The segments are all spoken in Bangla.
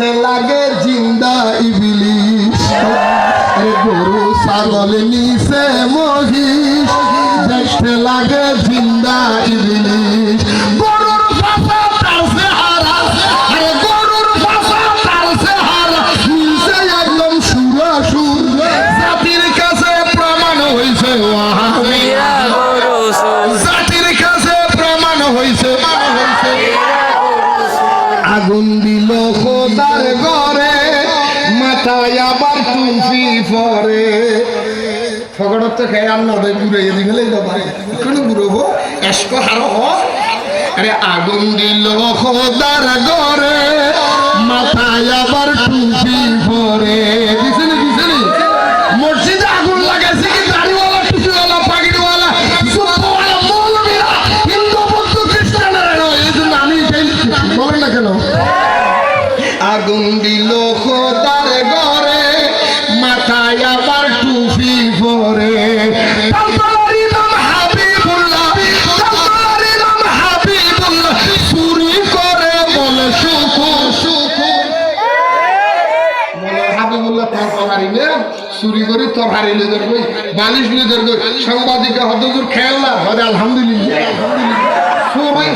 দেখতে লাগে জিন্দা ইবলিশ গরু ছাগল নিচে মহিষ দেখতে লাগে জিন্দা ইবলিশ গরুর ফাঁসা তার চেহারা গরুর ফাঁসা তার চেহারা নিচে একদম সুরাসুর জাতির কাছে প্রমাণ হয়েছে জাতির কাছে প্রমাণ হয়েছে আগুন দিল খোদার ঘরে মাথায় আবার টুপি পরে ফগড়ত খেয়ে আন্নাদের ঘুরে দিলে কোনো ঘুরবো এসকো হারো আরে আগুন দিল খোদার ঘরে মাথায় আবার টুপি পরে দিছেনি দিছেনি মসজিদে আগুন লাগাইছে কি দাড়িওয়ালা টুপিওয়ালা পাগড়িওয়ালা সুবহানাল্লাহ মৌলবীরা হিন্দু বৌদ্ধ খ্রিস্টানেরা নয় এই জন্য আমি বলেন না কেন আগুন দিল খোদার ঘরে মাথায় আবার টুপি পরে তালতলারি নাম হাবিবুল্লাহ তালতলারি নাম হাবিবুল্লাহ চুরি করে বলে শুকুর শুকুর বলে হাবিবুল্লাহ তালতলারি নে চুরি করে তোর হারিলে ধরবে বালিশ নিয়ে ধরবে সাংবাদিক হদুর খেয়াল না হবে আলহামদুলিল্লাহ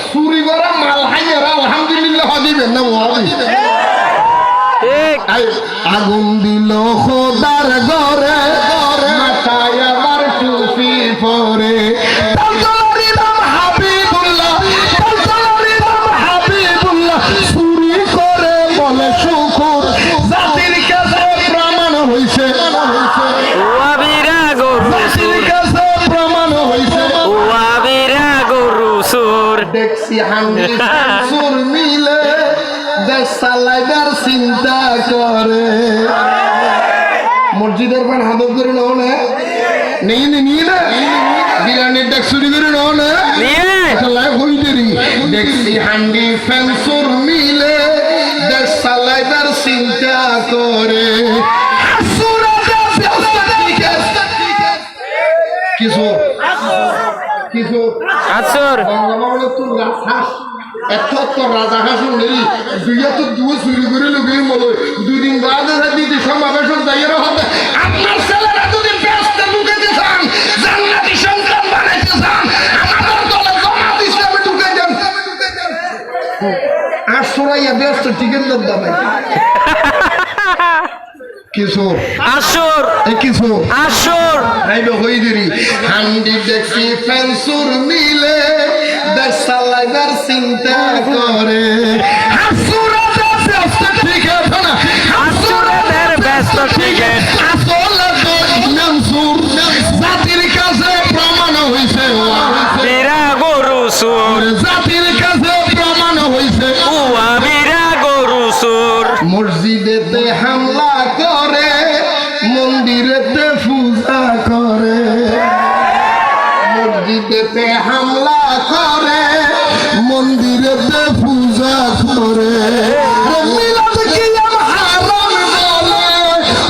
চুরি করে মাল হাইয়ারা আলহামদুলিল্লাহ দিবেন না ওয়াবি আগুন দিল খোদার ঘরে মাথায় আবার টুপি পরে তালতলারি নাম হাবিবুল্লাহ তালতলারি নাম হাবিবুল্লাহ চুরি করে বলে শুকুর জাতির কাছে প্রমাণ হইছে ওয়াবিরা গরু জাতির কাছে প্রমাণ হইছে ওয়াবিরা গরু সুর দেখছি হান্ডি সুর মিলে দেশ চালাইবার চিন্তা করে মসজিদের পান হাদত করে নাও না নিয়ে না বিরিয়ানির ডাক চুরি করে নাও না দেখছি হান্ডি ফ্যান্সুর মিলে দেশ চালাইবার চিন্তা করে কিছু কিছু আসর বঙ্গবন্ধু তোর রাজহাঁস এত তোর রাজাহাঁস নেই দুইয়া তো দুয়ে চুরি করে লোকের মতো দুদিন বাদে দিদি সমাবেশন যাইয়ের হবে আপনার ছেলেরা যদি ব্যস্ত ঢুকেতে চান জান্নাতি সন্তান বানাইতে চান আমাদের দলে জামাত ইসলামে ঢুকে যান আর সরাইয়া ব্যস্ত টিকেন্দ্র দাবাই কিছু আসর কিছু আসর আইবে হই দেরি হান্ডি দেখছি ফেন্সুর মিলে দেশ চালাইবার চিন্তা করে হাসুরাদের ব্যস্ত ঠিক আছে না আসরের ব্যস্ত ঠিক আসলে তো মনসুর জাতির কাছে প্রমাণ হইছে বিরা গরু সুর জাতির কাছে প্রমাণ হইছে ওয়াবিরা গরু সুর মসজিদেতে হামলা করে মন্দিরেতে পূজা করে মসজিদেতে হামলা করে মন্দিরেতে পূজা করে মিলাদ কিয়াম হারাম বলে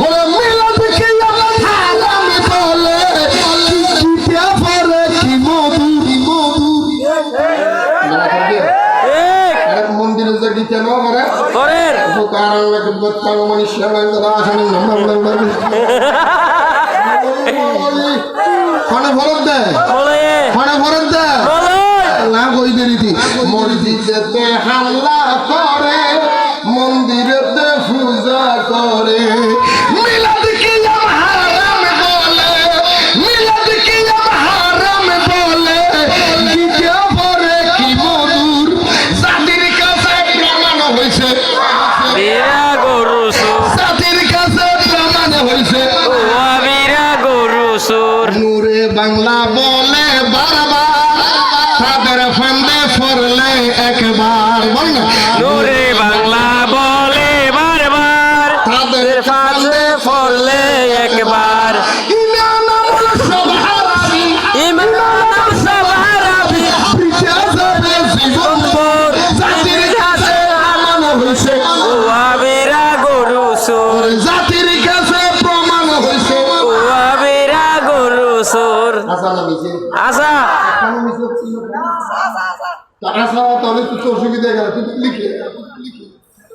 ওরে মিলাদ কিয়াম হারাম বলে কিয়া পরে কি মধুর মন্দিরে যে দিতে না করে করেন কারণ বত্তাং মনুষ্য আসেন ফোনে ভরত দেয় বলে ফোনে ভরত দেয় বলে না কই দেরিতি মসজিদেতে হামলা করে মন্দিরেতে পূজা করে মিলাদ কিয়াম হারাম বলে মিলাদ কিয়াম হারাম বলে গীতা পড়ে কি মধুর জাতির কাছে প্রমাণ হইছে বিরা গরু সুর জাতির কাছে প্রমাণ হইছে ওয়াবিরা গরু সুর নূরে বাংলা বলে বারবার তাদের ফান্দে ফরলে একবার বল না নূরে বাংলা বলে বারবার তাদের ফাঁদে পড়লে একবার ইমানুল সবহারাবি ইমাম সাহারাবি বিজাবে জীবন ভোর জাতির কাছে প্রমাণ হইছে ওয়াবিরা গরু সুর জাতির কাছে প্রমাণ হইছে ওয়াবিরা গরু সুর আসা না মিছে আসা আসা তাহলে তো অসুবিধা গেল তুই লিখে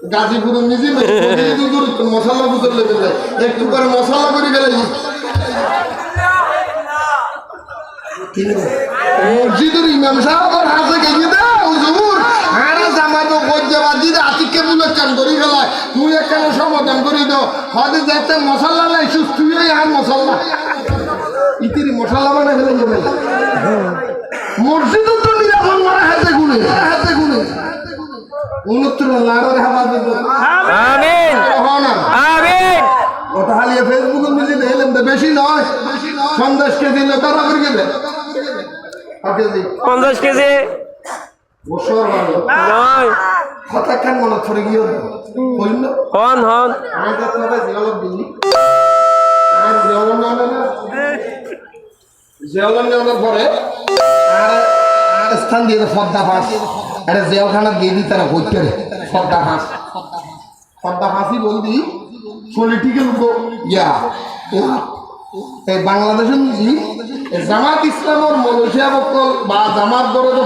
গাজীপুরের নিজে মশলা বুঝতে লেগে একটু করে মশলা করে গেলে মসজিদের ইমাম সাহেব হাসে গেছে দে হুজুর আরে জামা তো কইতে বাজি দে আতিকে বলে চান করি গেলায় তুই একখানে সমাধান করে দাও হয়তো যাতে মশলা নাই সুস্থ হয়ে আর মশলা ইতিরি মশলা বানাই ফেলে যাবে মসজিদও তো নিরাপদ মারা হাতে গুনে উন্নতর লাড়ার হাতে আমিন আমিন ওটা হালিয়ে ফেসবুকে মিলে দেখলেন বেশি নয় 50 কেজি লোকেরা করে গেলে 50 কেজি বছর নয় কথা কেন মনে পড়ে গিয়ে বলল হন আমি তো তোমার জিয়ালত দিই আর জিয়ালত নেওয়ার পরে আর স্থান দিয়ে পদ্মা ফাঁস আরে জেলখানা দিয়ে দিই তারা ভর্তি করে পদ্মা ফাঁসি বলদি পলিটিক্যাল এই বাংলাদেশের জামাত ইসলামের মনুষ্য বা জামাত ধরে তো